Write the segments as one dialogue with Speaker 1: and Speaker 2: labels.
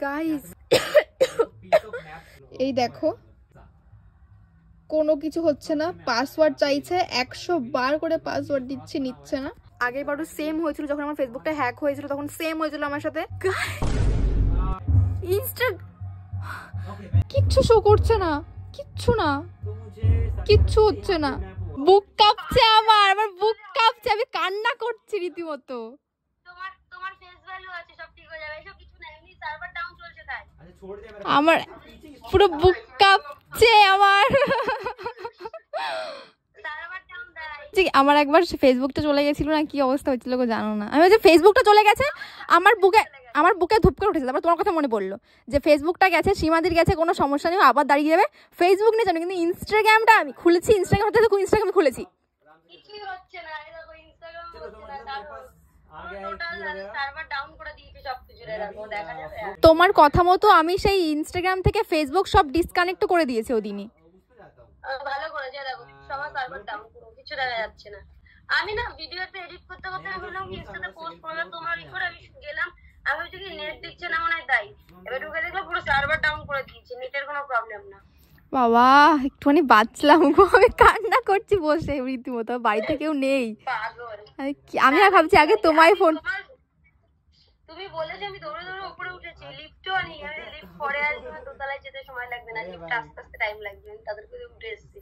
Speaker 1: Guys এই দেখো কোনো কিছু হচ্ছে না, পাসওয়ার্ড চাইছে, 100 বার করে পাসওয়ার্ড দিচ্ছি, নিচ্ছে না। আগের বারও সেম হয়েছিল যখন আমার ফেসবুকটা হ্যাক হয়েছিল, তখন সেম হয়েছিল আমার সাথে। কিচ্ছু শো করছে না, কিচ্ছু না, কিচ্ছু হচ্ছে না। বুক কাঁপছে আমার বুক কাঁপছে, আমি কান্না করছি রীতিমতো। তোমার ফেস ভ্যালু আছে, সব ঠিক হয়ে যাবে, এসব কিছু না, এমনি সার্ভার ডাউন চলছে তাই। আমার পুরো বুক কাঁপছে আমার। আমার একবার ফেসবুকটা চলে গেছিল না, কি অবস্থা হয়েছিল গো জানো না। আমি বলছি ফেসবুকটা চলে গেছে, আমার বুকে ধুপ করে উঠেছে। তারপর তোমার কথা মনে পড়লো যে ফেসবুকটা গেছে, সীমাদির গেছে, কোনো সমস্যা নেই, আবার দাঁড়িয়ে যাবে। ফেসবুক নিয়ে জানো, কিন্তু ইনস্টাগ্রামটা আমি খুলেছি, ইনস্টাগ্রাম খুলেছি, তোমার কথা মতো আমি সেই ইনস্টাগ্রাম থেকে ফেসবুক সব ডিসকানেক্ট করে দিয়েছি ওদিনই। ভালো করেছে, দেখো সবার সার্ভার ডাউন, পুরো কিছু দেখা যাচ্ছে না। আমি না ভিডিওতে এডিট করতে করতে আমি বললাম ইনস্টাতে পোস্ট করলাম তোমার ই করে, আমি গেলাম, আমি হচ্ছে কি নেট দিচ্ছে না মনে হয় তাই, এবার ঢুকে দেখলাম পুরো সার্ভার ডাউন করে দিয়েছে, নেটের কোনো প্রবলেম না। বাবা একটুখানি বাঁচলাম গো, আমি কান্না করছি বসে রীতিমতো, বাড়িতে কেউ নেই। আমি আর ভাবছি আগে তোমায় ফোন, তুমি বলেছো আমি দৌড়ে দৌড়ে উপরে উঠেছি, লিফটও আনি, আমি লিফট পরে আসবে, দোতলায় যেতে সময় লাগবে না, লিফট আস্তে আস্তে টাইম লাগবে, তাদেরকে উঠে এসেছি।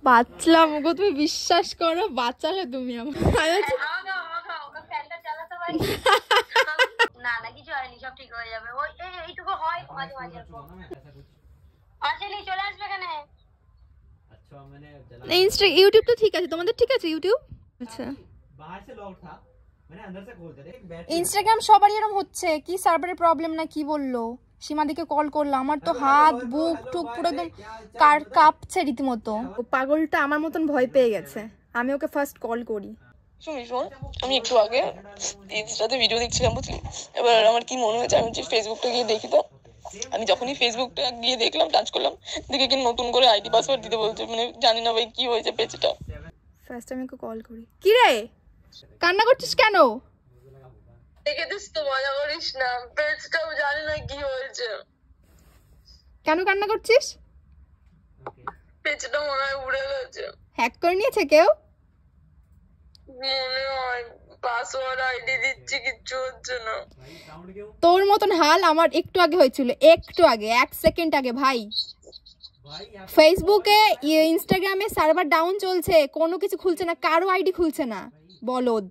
Speaker 1: বাঁচলাম গো, তুমি বিশ্বাস করো, বাঁচালে তুমি আমার। ফ্যানটা চালাতে পারি না, না কিছু হয়নি, সব ঠিক হয়ে যাবে, ওই এইটুকু হয় মাঝে মাঝে। আসেনি, চলে আসবে এখানে। ইউটিউব তো ঠিক আছে, তোমাদের ঠিক আছে ইউটিউব? আচ্ছা ইনস্টাগ্রাম সবারই এরকম হচ্ছে, কি সার্ভারের প্রবলেম না কি বললো, সীমাদিকে কল করলাম, আমার তো হাত বুক টুক পুরো একদম কাঁপছে রীতিমতো। পাগলটা আমার মতন ভয় পেয়ে গেছে, আমি ওকে ফার্স্ট কল করি।
Speaker 2: শোন, আমি একটু আগে ইনস্টাতে ভিডিও দেখছিলাম বুঝলি, এবার আমার কি মনে হয়েছে, আমি যে ফেসবুকটা গিয়ে দেখি, তো আমি যখনই ফেসবুকটা গিয়ে দেখলাম, টাচ করলাম, দেখে কি নতুন করে আইডি পাসওয়ার্ড দিতে বলছে, মানে জানি না ভাই কি হয়েছে পেজটা।
Speaker 1: ফার্স্ট আমি ওকে কল করি। কি রে কান্না করছিস কেন?
Speaker 2: দেখে দিস তো, মজা করিস না, পেজটাও জানি না কি হয়েছে।
Speaker 1: কেন কান্না করছিস?
Speaker 2: পেজটা মনে হয় উড়ে গেছে,
Speaker 1: হ্যাক করে নিয়েছে কেউ
Speaker 2: মনে হয়। পাসওয়ার্ড আইডি দিচ্ছি, কিচ্ছু হচ্ছে না।
Speaker 1: তোর মতন হাল আমার একটু আগে হয়েছিল, একটু আগে, 1 সেকেন্ড আগে। ভাই ফেসবুকে ইনস্টাগ্রামে সার্ভার ডাউন চলছে, কোনো কিছু খুলছে না, কারো আইডি খুলছে না, বলদ।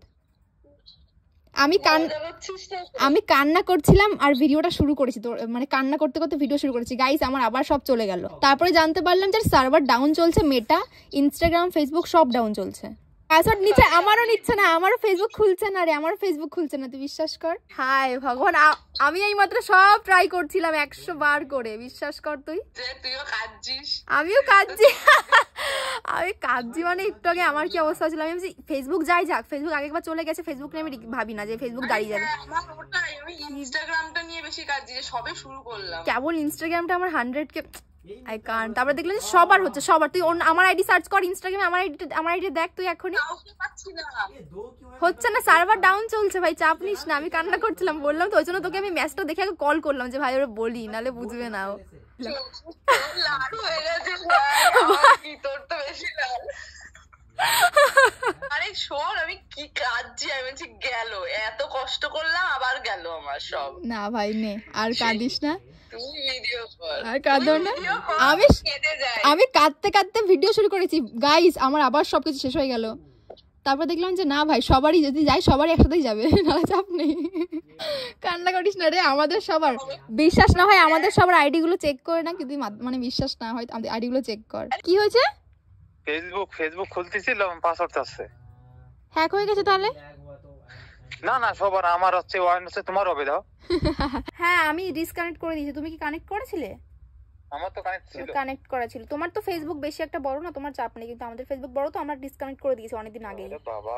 Speaker 1: আমি কান্না করছিলাম আর ভিডিওটা শুরু করেছি, তো মানে কান্না করতে করতে ভিডিও শুরু করেছি। গাইস আমার আবার সব চলে গেল, তারপরে জানতে পারলাম যে সার্ভার ডাউন চলছে, মেটা, ইনস্টাগ্রাম, ফেসবুক সব ডাউন চলছে। পাসওয়ার্ড নিচ্ছে, আমারও নিচ্ছে না, আমারও ফেসবুক খুলছে না রে, আমারও ফেসবুক খুলছে না, তুই বিশ্বাস কর। হায় ভগবান, আমি এই মাত্র সব ট্রাই করছিলাম 100 বার করে, বিশ্বাস কর তুই।
Speaker 2: তুইও কাঁদছিস,
Speaker 1: আমিও কাঁদছি। আমি কাঁদছি মানে একটু আগে আমার কি অবস্থা ছিল, আমি ভাবছি ফেসবুক যাই যাক, ফেসবুক আগেরবার চলে গেছে, ফেসবুক নিয়ে আমি ভাবি না যে ফেসবুক দাঁড়িয়ে যাবে।
Speaker 2: আমি ইনস্টাগ্রামটা নিয়ে বেশি কাঁদছি, যে সবে শুরু করলাম,
Speaker 1: কেবল ইনস্টাগ্রামটা আমার 100K আই কান। তারপরে দেখলাম যে সবার হচ্ছে, সবার। তুই আমার আইডি সার্চ কর ইনস্টাগ্রামে, আমার আইডি দেখ তুই এখনই, হচ্ছে না, সার্ভার ডাউন চলছে। ভাই চাপ নিস না, আমি কান্না করছিলাম, বললাম তো, ওই জন্য তোকে আমি ম্যাচটা দেখে আগে কল করলাম যে ভাই ওরা বলি, নাহলে বুঝবে না ও।
Speaker 2: আরে শোন, আমি কি কাঁদছি, আমি বলছি গেল, এত কষ্ট করলাম আবার গেল আমার সব।
Speaker 1: না ভাই নে, আর কাঁদিস না,
Speaker 2: আর কাঁদো না।
Speaker 1: আমি কাঁদতে কাঁদতে ভিডিও শুরু করেছি গাইস, আমার আবার সবকিছু শেষ হয়ে গেল। তারপর দেখলাম যে না ভাই সবারই যদি যাই, সবারই একসাথেই যাবে, নাহলে চাপ নেই। কান্না করিস না রে, আমাদের সবার বিশ্বাস না হয় আমাদের সবার আইডি গুলো চেক করে না, কিন্তু মানে বিশ্বাস না হয় আমাদের আইডি গুলো চেক কর। কি হয়েছে?
Speaker 3: ফেসবুক খুলতেছিলাম, পাসওয়ার্ড চাচ্ছে।
Speaker 1: হ্যাক হয়ে গেছে তাহলে?
Speaker 3: না না, সবার, আমার হচ্ছে, ওয়ান হচ্ছে, তোমার হবে দাও।
Speaker 1: হ্যাঁ আমি ডিসকানেক্ট করে দিয়েছি, তুমি কি কানেক্ট করেছিলে?
Speaker 3: আমার তো
Speaker 1: কানেক্ট করা ছিল, তোমার তো ফেসবুক বেশি একটা বড় না, তোমার চাপ নেই, কিন্তু আমাদের ফেসবুক বড়, তো আমরা ডিসকানেক্ট করে দিয়েছি অনেকদিন আগে।
Speaker 3: বাবা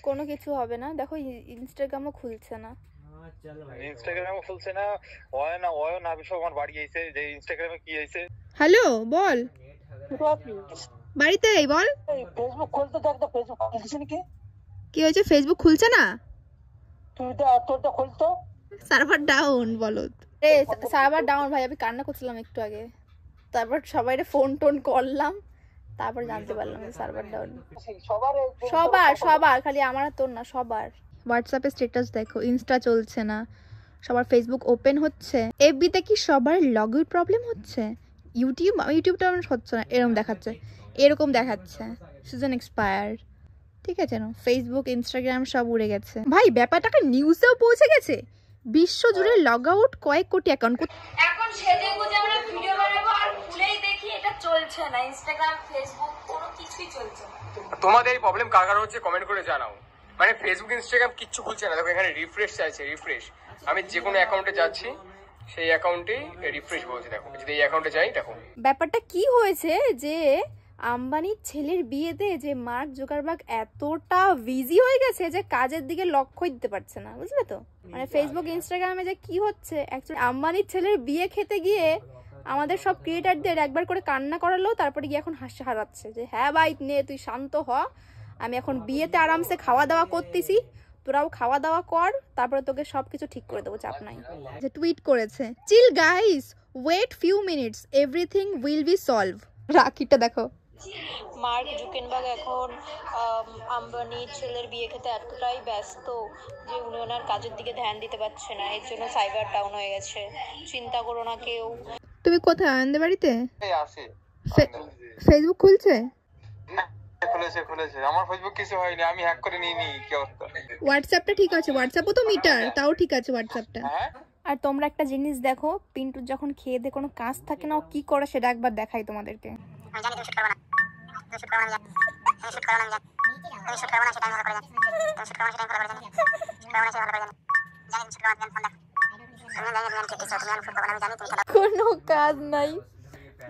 Speaker 1: কোনো কিছু হবে না, দেখো ইনস্টাগ্রামও খুলছে না,
Speaker 3: ইনস্টাগ্রামও খুলছে না, ওয় না বিশো আমার বাড়ি আইছে, যে ইনস্টাগ্রামে কি আইছে।
Speaker 1: হ্যালো বল, বাড়িতে বল।
Speaker 4: ফেসবুক খুলতে দেখ তো, ফেসবুক খুলছে নাকি?
Speaker 1: কি হয়েছে, ফেসবুক খুলছে না?
Speaker 4: তোরটা খুলতো,
Speaker 1: সার্ভার ডাউন বলো। সার্ভার ডাউন ভাই, আমি কান্না করছিলাম একটু আগে, তারপর সবাই ফোন টোন করলাম, তারপর জানতে পারলাম সার্ভার ডাউন। সবার খালি আমার তোর না, সবার। হোয়াটসঅ্যাপে স্ট্যাটাস দেখো, ইনস্টা চলছে না, সবার ফেসবুক ওপেন হচ্ছে, এফবিতে কি সবার লগ ইন প্রবলেম হচ্ছে, ইউটিউবটা হচ্ছে না, এরকম দেখাচ্ছে সিজন এক্সপায়ার্ড। ঠিক আছে না, ফেসবুক ইনস্টাগ্রাম সব উড়ে গেছে ভাই। ব্যাপারটাকে নিউজেও পৌঁছে গেছে, বিশ্ব জুড়ে লগ আউট কয়েক কোটি অ্যাকাউন্ট।
Speaker 5: এখন সেজে গুজে আমরা ভিডিও বানাবো আর খুলেই দেখি এটা চলছে না, ইনস্টাগ্রাম ফেসবুক কোনো কিছুই চলছে না।
Speaker 6: তোমাদের এই প্রবলেম কার কার হচ্ছে কমেন্ট করে জানাও। মানে ফেসবুক ইনস্টাগ্রাম কিচ্ছু খুলছে না, দেখো এখানে রিফ্রেশ চাইছে, রিফ্রেশ। আমি যে কোনো অ্যাকাউন্টে যাচ্ছি, সেই অ্যাকাউন্টেই রিফ্রেশ বলছে, দেখো যদি এই অ্যাকাউন্টে যাই দেখো।
Speaker 1: ব্যাপারটা কি হয়েছে যে আম্বানির ছেলের বিয়েতে যে মার্ক জুকারবার্গ এতটা বিজি হয়ে গেছে যে কাজের দিকে লক্ষ্যই দিতে পারছে না, বুঝলে তো? মানে ফেসবুক ইনস্টাগ্রামে যে কি হচ্ছে, অ্যাকচুয়ালি আম্বানির ছেলের বিয়ে খেতে গিয়ে আমাদের সব ক্রিয়েটারদের একবার করে কান্না করালো, তারপরে গিয়ে এখন হাসি হারাচ্ছে যে হ্যাঁ ভাই নে তুই শান্ত হ, আমি এখন বিয়েতে আরামসে খাওয়া দাওয়া করতেছি, তোরাও খাওয়া দাওয়া কর, তারপরে তোকে সবকিছু ঠিক করে দেবো, চাপ নাই। যে টুইট করেছে, chill guys, wait few minutes, everything will be solve. রাখিটা দেখো,
Speaker 7: মার্ক জুকেনবার্গ এখন আম্বানির ছেলের বিয়ে খেতে এতটাই ব্যস্ত যে উনি ওনার কাজের দিকে ধ্যান দিতে পারছে না, এর জন্য সাইবার ডাউন হয়ে গেছে। চিন্তা করো না কেউ।
Speaker 1: তুমি কোথায়? আনন্দে বাড়িতে?
Speaker 3: আসে
Speaker 1: ফেসবুক খুলছে?
Speaker 3: খুলেছে আমার ফেসবুক কিছু হয়নি, আমি হ্যাক করে নিইনি। কি অবস্থা?
Speaker 1: হোয়াটসঅ্যাপটা ঠিক আছে, হোয়াটসঅ্যাপও তো মিটার, তাও ঠিক আছে হোয়াটসঅ্যাপটা।
Speaker 3: হ্যাঁ
Speaker 1: আর তোমরা একটা জিনিস দেখো, পিন্টুর যখন খেয়ে দিয়ে কোনো কাজ থাকে না, ও কি করে সেটা একবার দেখাই তোমাদেরকে। কোনো কাজ নাই,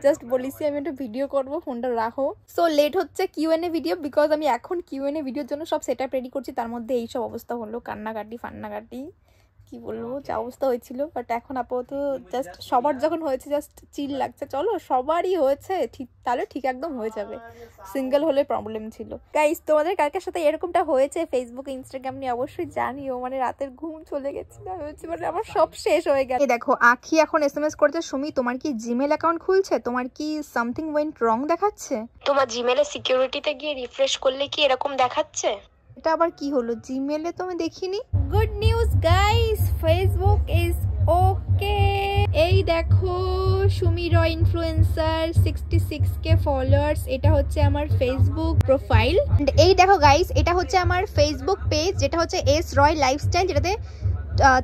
Speaker 1: জাস্ট বলিছি আমি একটা ভিডিও করবো, ফোনটা রাখো। সো লেট হচ্ছে কিউএনএ ভিডিও, বিকজ আমি এখন কিউএনএ ভিডিওর জন্য সব সেটআপ রেডি করছি, তার মধ্যে এইসব অবস্থা হলো, কান্নাকাটি ফান্নাকাটি, কি বলবো যা অবস্থা হয়েছিল। বাট এখন আপাতত জাস্ট সবার যখন হয়েছে জাস্ট চিল লাগছে, চলো সবারই হয়েছে ঠিক, তাহলে ঠিক একদম হয়ে যাবে, সিঙ্গেল হলে প্রবলেম ছিল। গাইস তোমাদের কার কার সাথে এরকমটা হয়েছে ফেসবুক ইনস্টাগ্রাম নিয়ে অবশ্যই জানিও। মানে রাতের ঘুম চলে গেছে, মানে আমার সব শেষ হয়ে গেছে। দেখো আখি এখন এসএমএস করছে, সুমি তোমার কি জিমেল অ্যাকাউন্ট খুলছে, তোমার কি সামথিং ওয়েন্ট রং দেখাচ্ছে?
Speaker 7: তোমার জিমেলের সিকিউরিটিতে গিয়ে রিফ্রেশ করলে কি এরকম দেখাচ্ছে?
Speaker 1: এটা আবার কি হলো? জিমেলে তো আমি দেখিনি। Good news guys, Facebook is okay. এই দেখো সুমি রয় ইনফ্লুয়েন্সার, 66K ফলোয়ার্স, এটা হচ্ছে আমার ফেসবুক প্রোফাইল। এই দেখো গাইস, এটা হচ্ছে আমার ফেসবুক পেজ, যেটা হচ্ছে এস রয় লাইফস্টাইল, যেটাতে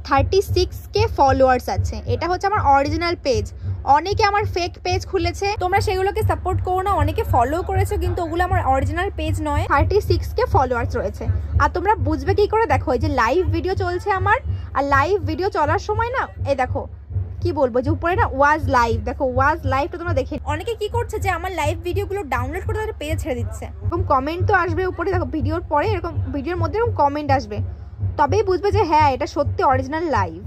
Speaker 1: 36K ফলোয়ার্স আছে। এটা হচ্ছে আমার অরিজিনাল পেজ। অনেকে আমার ফেক পেজ খুলেছে, তোমরা সেগুলোকে সাপোর্ট করো না, অনেকে ফলো করেছো, কিন্তু ওগুলো আমার অরিজিনাল পেজ নয়। 36K ফলোয়ার্স রয়েছে। আর তোমরা বুঝবে কি করে, দেখো এই যে লাইভ ভিডিও চলছে আমার, আর লাইভ ভিডিও চলার সময় না এই দেখো কি বলবো, যে উপরে না ওয়াজ লাইভ, দেখো ওয়াজ লাইভটা তোমরা দেখে। অনেকে কি করছে যে আমার লাইভ ভিডিওগুলো ডাউনলোড করে তাদের পেজে ছেড়ে দিচ্ছে, এরকম কমেন্ট তো আসবে উপরে, দেখো ভিডিওর পরে এরকম ভিডিওর মধ্যে এরকম কমেন্ট আসবে, তবেই বুঝবে যে হ্যাঁ এটা সত্যি অরিজিনাল লাইভ।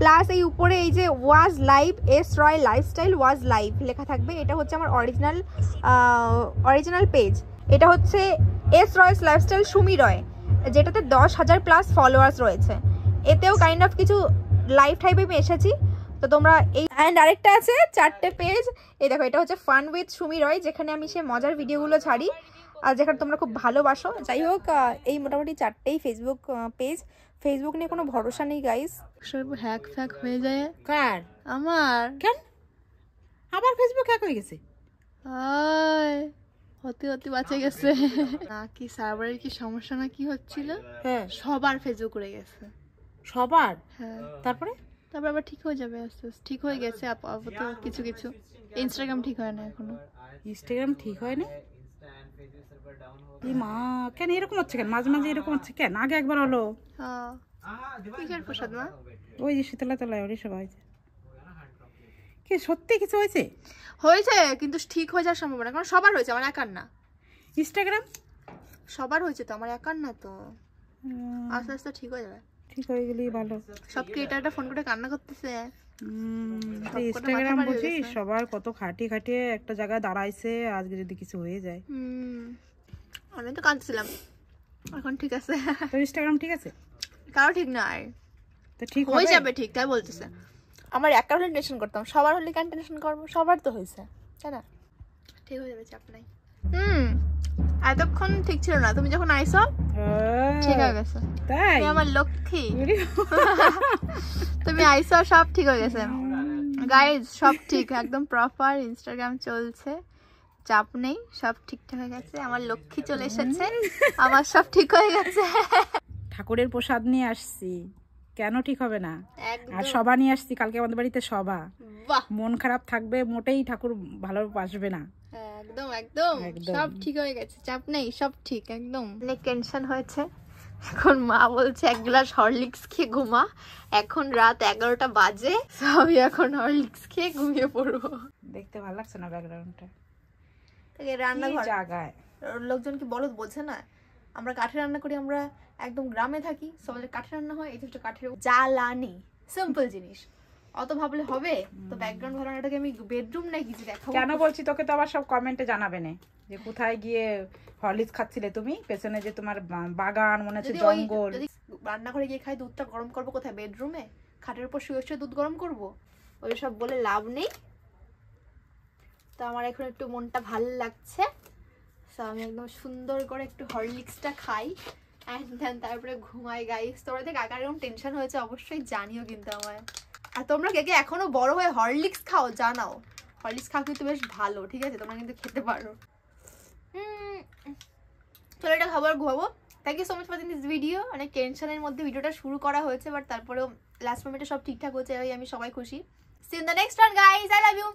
Speaker 1: প্লাস এই উপরে এই যে ওয়াজ লাইভ, এস রয় লাইফস্টাইল ওয়াজ লাইভ লেখা থাকবে, এটা হচ্ছে আমার অরিজিনাল পেজ। এটা হচ্ছে এস রয় লাইফস্টাইল সুমি রয়, যেটাতে 10,000 প্লাস ফলোয়ার্স রয়েছে। এতেও কাইন্ড অফ কিছু লাইভ টাইপে আমি এসেছি, তো তোমরা এই। অ্যান্ড আরেকটা আছে 4টে পেজ, এই দেখো এটা হচ্ছে ফান উইথ সুমি রয়, যেখানে আমি সে মজার ভিডিওগুলো ছাড়ি আর যেখানে তোমরা খুব ভালোবাসো। যাই হোক, এই মোটামুটি 4টেই ফেসবুক পেজ। ফেসবুক নিয়ে কোনো ভরসা নেই গাইস, সব হ্যাক ফ্যাক হয়ে যায়।
Speaker 8: কার?
Speaker 1: আমার।
Speaker 8: কেন আবার ফেসবুক হ্যাক হয়ে গেছে?
Speaker 1: হতে হতে বাঁচে গেছে না কি, সার্ভারের কি সমস্যা না কি হচ্ছিল,
Speaker 8: হ্যাঁ
Speaker 1: সবার ফেসবুক উড়ে গেছে,
Speaker 8: সবার।
Speaker 1: হ্যাঁ
Speaker 8: তারপরে
Speaker 1: আবার ঠিক হয়ে যাবে আস্তে আস্তে, ঠিক হয়ে গেছে আপাতত কিছু কিছু। ইনস্টাগ্রাম ঠিক হয় না এখনো।
Speaker 8: ইনস্টাগ্রাম ঠিক হয় না? মা কেন এরকম হচ্ছে, কেন মাঝে মাঝে এরকম হচ্ছে কেন? আগে একবার হলো।
Speaker 1: কিসের প্রসাদ মা?
Speaker 8: ওই যে শীতলা তলায় ওরই সব হয়েছে। কি সত্যি কিছু হয়েছে?
Speaker 1: হয়েছে, কিন্তু ঠিক হয়ে যাওয়ার সম্ভাবনা, কারণ সবার হয়েছে, আমার একার না।
Speaker 8: ইনস্টাগ্রাম
Speaker 1: সবার হয়েছে তো, আমার একার না তো, আস্তে আস্তে ঠিক হয়ে যাবে।
Speaker 8: ঠিক হয়ে গেলেই ভালো।
Speaker 1: সব ক্রিয়েটারটা ফোন করে কান্না করতেছে।
Speaker 8: ইনস্টাগ্রাম বুঝি সবার কত খাটিয়ে খাটিয়ে একটা জায়গায় দাঁড়াইছে, আজকে যদি কিছু হয়ে যায়।
Speaker 1: আমি তো কাঁদছিলাম, এখন ঠিক আছে।
Speaker 8: তো ইনস্টাগ্রাম ঠিক আছে?
Speaker 1: কারো ঠিক নাই,
Speaker 8: তো ঠিক
Speaker 1: হয়ে যাবে ঠিক, তাই বলতেছে। আমার একার হলে টেনশন করতাম, সবার হলে কেন টেনশন করবো? সবার তো হয়েছে, তাই না? ঠিক হয়ে যাবে, চাপ নাই। এতক্ষণ ঠিক ছিল না, তুমি যখন আইসো ঠিক হয়ে গেছে।
Speaker 8: তাই
Speaker 1: আমার লক্ষ্মী, তুমি আইসো সব ঠিক হয়ে গেছে গাইজ, সব ঠিক, একদম প্রপার ইনস্টাগ্রাম চলছে, চাপ নেই, সব ঠিকঠাক হয়ে গেছে। আমার লক্ষ্মী চলে এসেছে, আমার সব ঠিক হয়ে গেছে।
Speaker 8: ঠাকুরের প্রসাদ নিয়ে আসছি, কেন ঠিক হবে না?
Speaker 1: একদম।
Speaker 8: আর সবা নিয়ে আসছি, কালকে আমাদের বাড়িতে সবা।
Speaker 1: বাহ,
Speaker 8: মন খারাপ থাকবে, মোটেই ঠাকুর ভালোবাসবে না।
Speaker 1: একদম একদম
Speaker 8: একদম।
Speaker 1: সব ঠিক হয়ে গেছে, চাপ নেই, সব ঠিক একদম। অনেক টেনশন হয়েছে, এখন মা বলছে 1 গ্লাস হরলিক্স খেয়ে ঘুমা। এখন রাত 11টা বাজে, আমি এখন হরলিক্স খেয়ে ঘুমিয়ে পড়বো।
Speaker 8: দেখতে ভালো লাগছে না ব্যাকগ্রাউন্ডটা?
Speaker 1: রান্নাঘর
Speaker 8: জায়গায়
Speaker 1: লোকজন কি বলদ বোঝে না? আমরা কাঠে রান্না করি, আমরা একদম গ্রামে থাকি, সবাই কাঠে রান্না হয়, এই তো কাঠের জ্বালানি, সিম্পল জিনিস, অত ভাবলে হবে? তো ব্যাকগ্রাউন্ড ভালো নাটাকে আমি বেডরুম নাই কিছু দেখাবো
Speaker 8: কেন বলছি তোকে, তো আবার সব কমেন্টে জানাবে না যে কোথায় গিয়ে হরলিক্স খাচ্ছিলে তুমি, পেছনে যে তোমার বাগান মনে হচ্ছে জঙ্গল।
Speaker 1: যদি রান্নাঘরে গিয়ে খাই, দুধটা গরম করবো কোথায়? বেডরুমে, খাটের উপর শুয়ে শুয়ে দুধ গরম করবো? ওই সব বলে লাভ নেই। তো আমার এখন একটু মনটা ভালো লাগছে, তো আমি একদম সুন্দর করে একটু হরলিক্সটা খাই অ্যান্ড দেন তারপরে ঘুমাই গাইস। তোমরা যে কাকার এরকম টেনশন হয়েছে অবশ্যই জানিও কিন্তু আমায়। আর তোমরা কে কে এখনো বড় হয়ে হরলিক্স খাও জানাও, হরলিক্স খাও কিন্তু বেশ ভালো, ঠিক আছে? তোমরা কিন্তু খেতে পারো। চলো এটা খাবার ঘুমাবো। Thank you so much for this video. অনেক টেনশনের মধ্যে ভিডিওটা শুরু করা হয়েছে, বাট তারপরেও লাস্ট মোমেন্টে সব ঠিকঠাক হয়েছে, আমি সবাই খুশি। See in the next one guys, I love you.